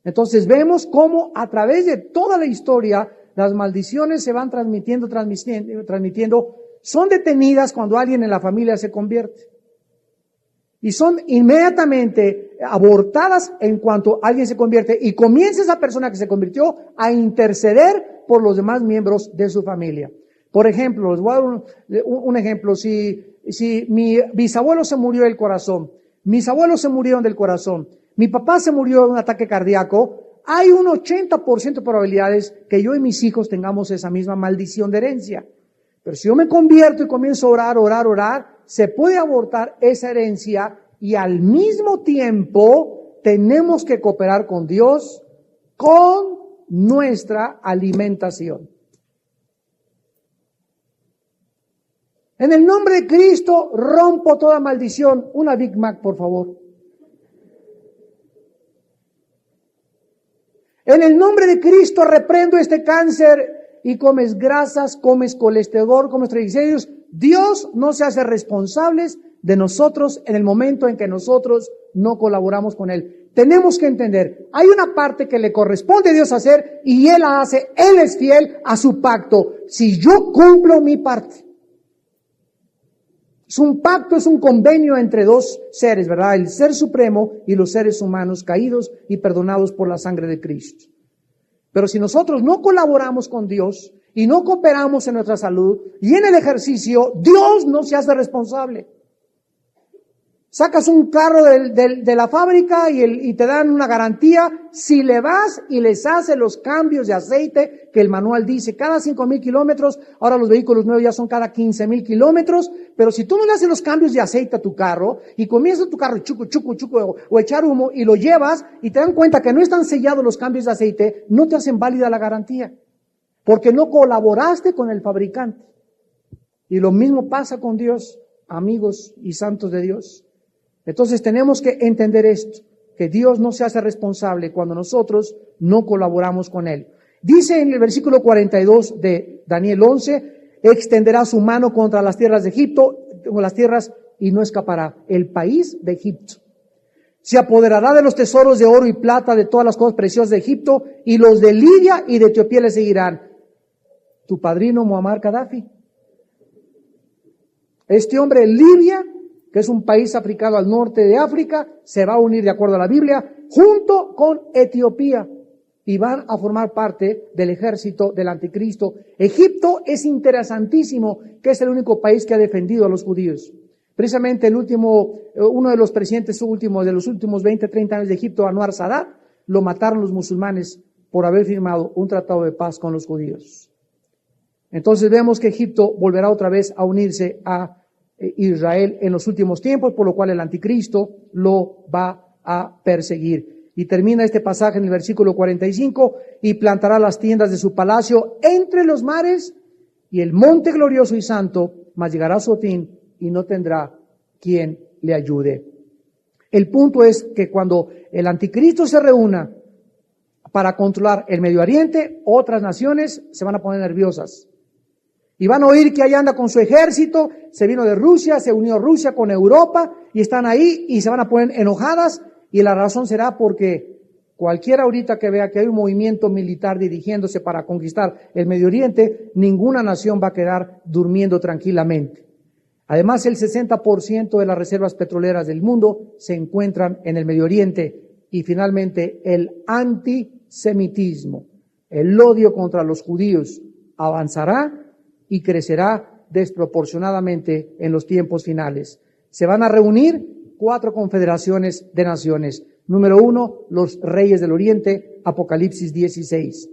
Entonces vemos cómo a través de toda la historia las maldiciones se van transmitiendo, son detenidas cuando alguien en la familia se convierte. Y son inmediatamente abortadas en cuanto alguien se convierte y comienza esa persona que se convirtió a interceder por los demás miembros de su familia. Por ejemplo, les voy a dar un ejemplo. Si mi bisabuelo se murió del corazón, mis abuelos se murieron del corazón, mi papá se murió de un ataque cardíaco, hay un 80% de probabilidades que yo y mis hijos tengamos esa misma maldición de herencia. Pero si yo me convierto y comienzo a orar, se puede abortar esa herencia y al mismo tiempo tenemos que cooperar con Dios con nuestra alimentación. En el nombre de Cristo rompo toda maldición. Una Big Mac, por favor. En el nombre de Cristo reprendo este cáncer y comes grasas, comes colesterol, comes triglicéridos. Dios no se hace responsable de nosotros en el momento en que nosotros no colaboramos con Él. Tenemos que entender, hay una parte que le corresponde a Dios hacer y Él la hace. Él es fiel a su pacto. Si yo cumplo mi parte. Es un pacto, es un convenio entre dos seres, ¿verdad? El ser supremo y los seres humanos caídos y perdonados por la sangre de Cristo. Pero si nosotros no colaboramos con Dios y no cooperamos en nuestra salud y en el ejercicio, Dios no se hace responsable. Sacas un carro de la fábrica y te dan una garantía si le vas y les haces los cambios de aceite que el manual dice cada 5,000 kilómetros. Ahora los vehículos nuevos ya son cada 15,000 kilómetros. Pero si tú no le haces los cambios de aceite a tu carro y comienzas tu carro chucu o echar humo y lo llevas y te dan cuenta que no están sellados los cambios de aceite, no te hacen válida la garantía porque no colaboraste con el fabricante. Y lo mismo pasa con Dios, amigos y santos de Dios. Entonces tenemos que entender esto, que Dios no se hace responsable cuando nosotros no colaboramos con Él. Dice en el versículo 42 de Daniel 11, extenderá su mano contra las tierras de Egipto, o las tierras, y no escapará, el país de Egipto. Se apoderará de los tesoros de oro y plata, de todas las cosas preciosas de Egipto, y los de Libia y de Etiopía le seguirán. Tu padrino Muammar Gaddafi. Este hombre, Libia, que es un país africano al norte de África, se va a unir, de acuerdo a la Biblia, junto con Etiopía y van a formar parte del ejército del anticristo. Egipto es interesantísimo, que es el único país que ha defendido a los judíos. Precisamente uno de los presidentes de los últimos 20, 30 años de Egipto, Anwar Sadat, lo mataron los musulmanes por haber firmado un tratado de paz con los judíos. Entonces vemos que Egipto volverá otra vez a unirse a Israel en los últimos tiempos, por lo cual el anticristo lo va a perseguir. Y termina este pasaje en el versículo 45, y plantará las tiendas de su palacio entre los mares y el monte glorioso y santo, mas llegará a su fin y no tendrá quien le ayude. El punto es que cuando el anticristo se reúna para controlar el Medio Oriente, otras naciones se van a poner nerviosas. Y van a oír que ahí anda con su ejército, se vino de Rusia, se unió Rusia con Europa y están ahí y se van a poner enojadas, y la razón será porque cualquiera ahorita que vea que hay un movimiento militar dirigiéndose para conquistar el Medio Oriente, ninguna nación va a quedar durmiendo tranquilamente. Además, el 60% de las reservas petroleras del mundo se encuentran en el Medio Oriente. Y finalmente, el antisemitismo, el odio contra los judíos, avanzará y crecerá desproporcionadamente en los tiempos finales. Se van a reunir 4 confederaciones de naciones. Número 1, los reyes del Oriente, Apocalipsis 16,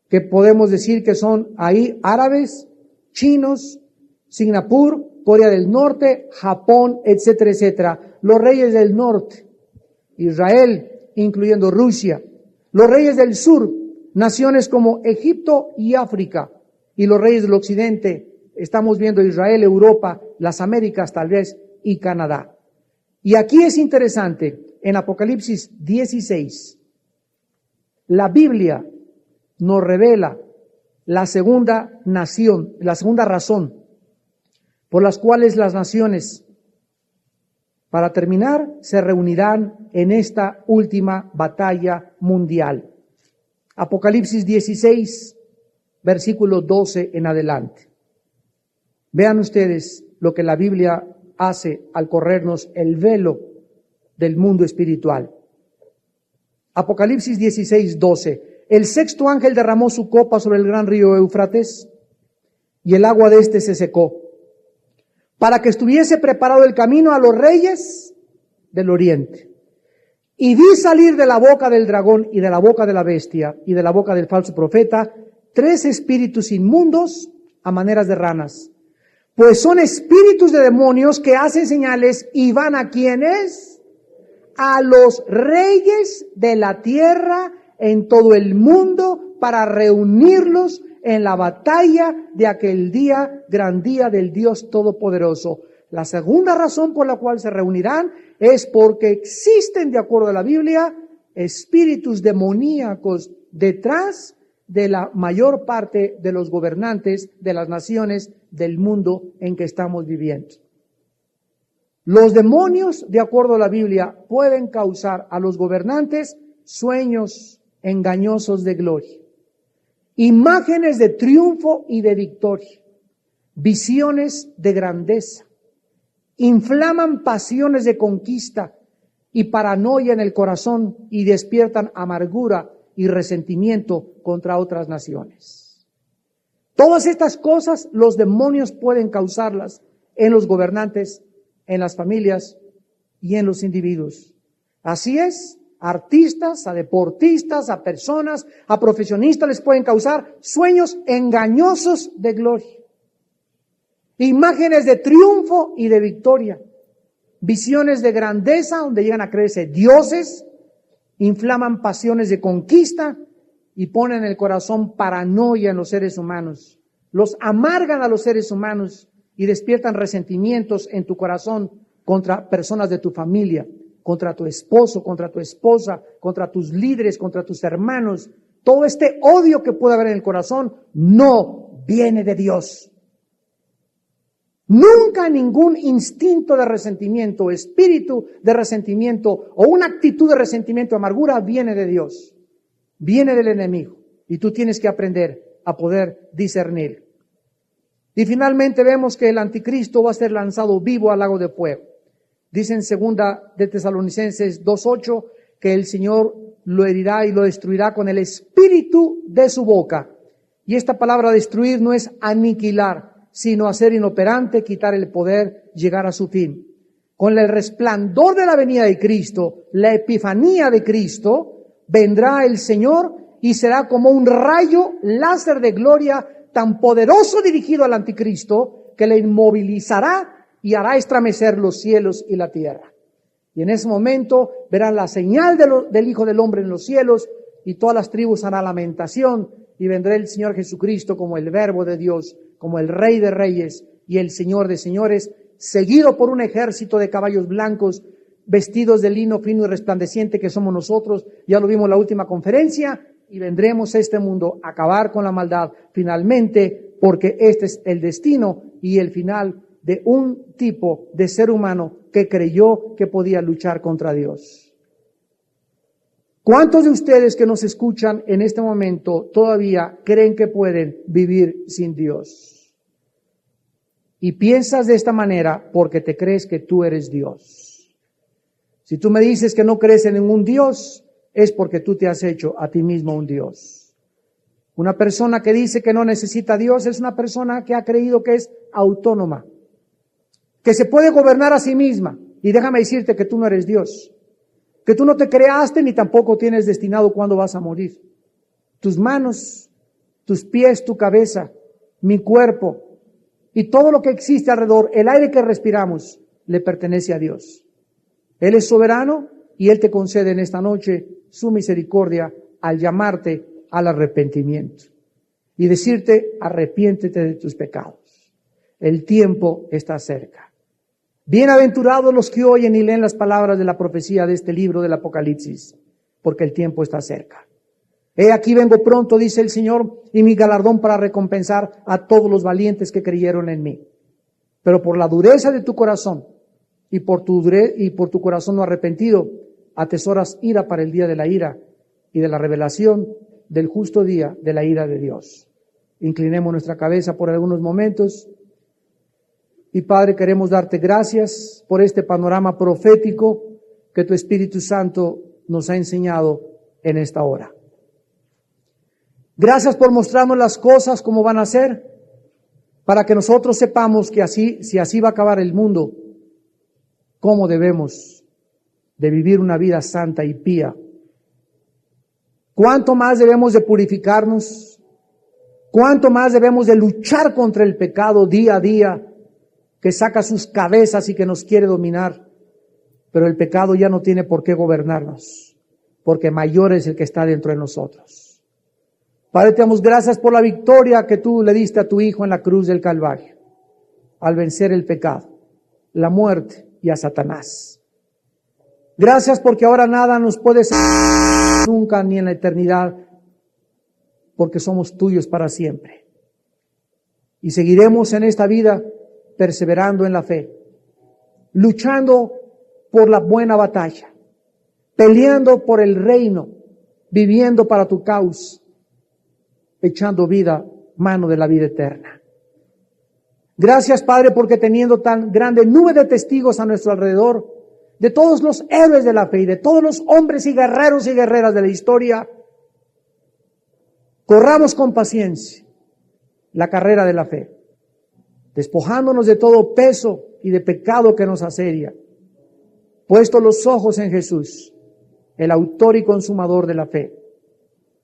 que podemos decir que son ahí árabes, chinos, Singapur, Corea del Norte, Japón, etcétera, etcétera. Los reyes del norte, Israel, incluyendo Rusia. Los reyes del sur, naciones como Egipto y África. Y los reyes del occidente, estamos viendo Israel, Europa, las Américas tal vez, y Canadá. Y aquí es interesante, en Apocalipsis 16, la Biblia nos revela la segunda nación, la segunda razón por las cuales las naciones, para terminar, se reunirán en esta última batalla mundial. Apocalipsis 16, versículo 12 en adelante. Vean ustedes lo que la Biblia hace al corrernos el velo del mundo espiritual. Apocalipsis 16, 12. El sexto ángel derramó su copa sobre el gran río Éufrates, y el agua de éste se secó, para que estuviese preparado el camino a los reyes del oriente. Y vi salir de la boca del dragón y de la boca de la bestia y de la boca del falso profeta 3 espíritus inmundos a maneras de ranas, pues son espíritus de demonios que hacen señales y van a ¿quiénes? A los reyes de la tierra en todo el mundo para reunirlos en la batalla de aquel día, gran día del Dios Todopoderoso. La segunda razón por la cual se reunirán es porque existen, de acuerdo a la Biblia, espíritus demoníacos detrás de la mayor parte de los gobernantes de las naciones del mundo en que estamos viviendo. Los demonios, de acuerdo a la Biblia, pueden causar a los gobernantes sueños engañosos de gloria, imágenes de triunfo y de victoria, visiones de grandeza, inflaman pasiones de conquista y paranoia en el corazón y despiertan amargura y resentimiento contra otras naciones. Todas estas cosas los demonios pueden causarlas en los gobernantes, en las familias y en los individuos. Así es, a artistas, a deportistas, a personas, a profesionistas les pueden causar sueños engañosos de gloria, imágenes de triunfo y de victoria, visiones de grandeza donde llegan a creerse dioses, inflaman pasiones de conquista y ponen en el corazón paranoia en los seres humanos, los amargan a los seres humanos y despiertan resentimientos en tu corazón contra personas de tu familia, contra tu esposo, contra tu esposa, contra tus líderes, contra tus hermanos. Todo este odio que puede haber en el corazón no viene de Dios. Nunca ningún instinto de resentimiento, espíritu de resentimiento o una actitud de resentimiento, amargura viene de Dios, viene del enemigo y tú tienes que aprender a poder discernir. Y finalmente vemos que el anticristo va a ser lanzado vivo al lago de fuego. Dice en segunda de Tesalonicenses 2:8 que el Señor lo herirá y lo destruirá con el espíritu de su boca. Y esta palabra destruir no es aniquilar, sino hacer inoperante, quitar el poder, llegar a su fin. Con el resplandor de la venida de Cristo, la epifanía de Cristo, vendrá el Señor y será como un rayo láser de gloria tan poderoso dirigido al anticristo que le inmovilizará y hará estremecer los cielos y la tierra. Y en ese momento verán la señal del Hijo del Hombre en los cielos y todas las tribus harán lamentación y vendrá el Señor Jesucristo como el Verbo de Dios, como el Rey de Reyes y el Señor de Señores, seguido por un ejército de caballos blancos, vestidos de lino fino y resplandeciente que somos nosotros. Ya lo vimos en la última conferencia, y vendremos a este mundo a acabar con la maldad finalmente, porque este es el destino y el final de un tipo de ser humano que creyó que podía luchar contra Dios. ¿Cuántos de ustedes que nos escuchan en este momento todavía creen que pueden vivir sin Dios? Y piensas de esta manera porque te crees que tú eres Dios. Si tú me dices que no crees en ningún Dios, es porque tú te has hecho a ti mismo un Dios. Una persona que dice que no necesita a Dios es una persona que ha creído que es autónoma, que se puede gobernar a sí misma. Y déjame decirte que tú no eres Dios, que tú no te creaste ni tampoco tienes destinado cuándo vas a morir. Tus manos, tus pies, tu cabeza, mi cuerpo y todo lo que existe alrededor, el aire que respiramos, le pertenece a Dios. Él es soberano y Él te concede en esta noche su misericordia al llamarte al arrepentimiento y decirte: arrepiéntete de tus pecados. El tiempo está cerca. Bienaventurados los que oyen y leen las palabras de la profecía de este libro del Apocalipsis, porque el tiempo está cerca. He aquí vengo pronto, dice el Señor, y mi galardón para recompensar a todos los valientes que creyeron en mí. Pero por la dureza de tu corazón y por tu corazón no arrepentido, atesoras ira para el día de la ira y de la revelación del justo día de la ira de Dios. Inclinemos nuestra cabeza por algunos momentos. Y Padre, queremos darte gracias por este panorama profético que tu Espíritu Santo nos ha enseñado en esta hora. Gracias por mostrarnos las cosas como van a ser, para que nosotros sepamos que así, si así va a acabar el mundo, cómo debemos de vivir una vida santa y pía. ¿Cuánto más debemos de purificarnos? ¿Cuánto más debemos de luchar contra el pecado día a día, que saca sus cabezas y que nos quiere dominar? Pero el pecado ya no tiene por qué gobernarnos, porque mayor es el que está dentro de nosotros. Padre, te damos gracias por la victoria que tú le diste a tu Hijo en la cruz del Calvario, al vencer el pecado, la muerte y a Satanás. Gracias porque ahora nada nos puede separar nunca ni en la eternidad, porque somos tuyos para siempre. Y seguiremos en esta vida perseverando en la fe, luchando por la buena batalla, peleando por el reino, viviendo para tu causa, echando mano de la vida eterna. Gracias, Padre, porque teniendo tan grande nube de testigos a nuestro alrededor, de todos los héroes de la fe y de todos los hombres y guerreras de la historia, corramos con paciencia la carrera de la fe, despojándonos de todo peso y de pecado que nos asedia, puesto los ojos en Jesús, el autor y consumador de la fe,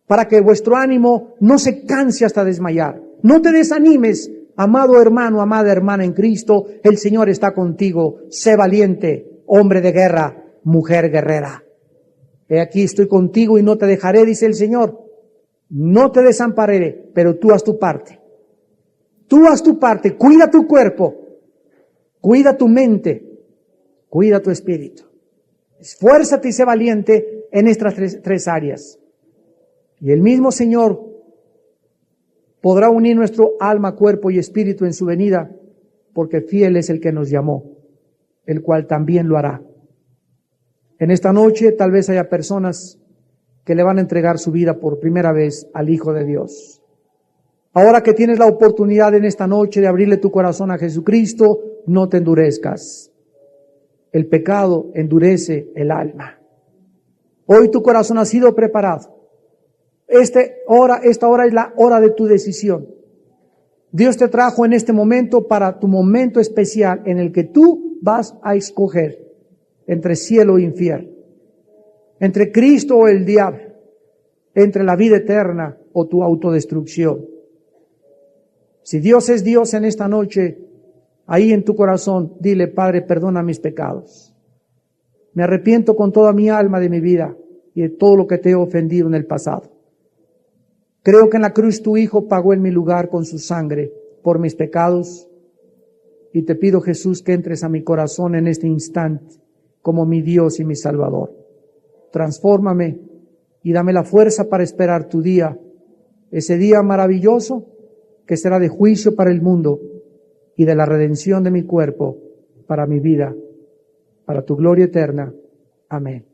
para que vuestro ánimo no se canse hasta desmayar. No te desanimes, amado hermano, amada hermana en Cristo, el Señor está contigo. Sé valiente, hombre de guerra, mujer guerrera. He aquí estoy contigo y no te dejaré, dice el Señor. No te desampararé, pero tú haz tu parte. Tú haz tu parte, cuida tu cuerpo, cuida tu mente, cuida tu espíritu. Esfuérzate y sé valiente en estas tres áreas. Y el mismo Señor podrá unir nuestro alma, cuerpo y espíritu en su venida, porque fiel es el que nos llamó, el cual también lo hará. En esta noche tal vez haya personas que le van a entregar su vida por primera vez al Hijo de Dios. Ahora que tienes la oportunidad en esta noche de abrirle tu corazón a Jesucristo, no te endurezcas. El pecado endurece el alma. Hoy tu corazón ha sido preparado. Esta hora es la hora de tu decisión. Dios te trajo en este momento para tu momento especial en el que tú vas a escoger entre cielo e infierno, entre Cristo o el diablo, entre la vida eterna o tu autodestrucción. Si Dios es Dios en esta noche, ahí en tu corazón, dile: Padre, perdona mis pecados. Me arrepiento con toda mi alma de mi vida y de todo lo que te he ofendido en el pasado. Creo que en la cruz tu Hijo pagó en mi lugar con su sangre por mis pecados. Y te pido, Jesús, que entres a mi corazón en este instante como mi Dios y mi Salvador. Transfórmame y dame la fuerza para esperar tu día, ese día maravilloso que será de juicio para el mundo y de la redención de mi cuerpo para mi vida, para tu gloria eterna. Amén.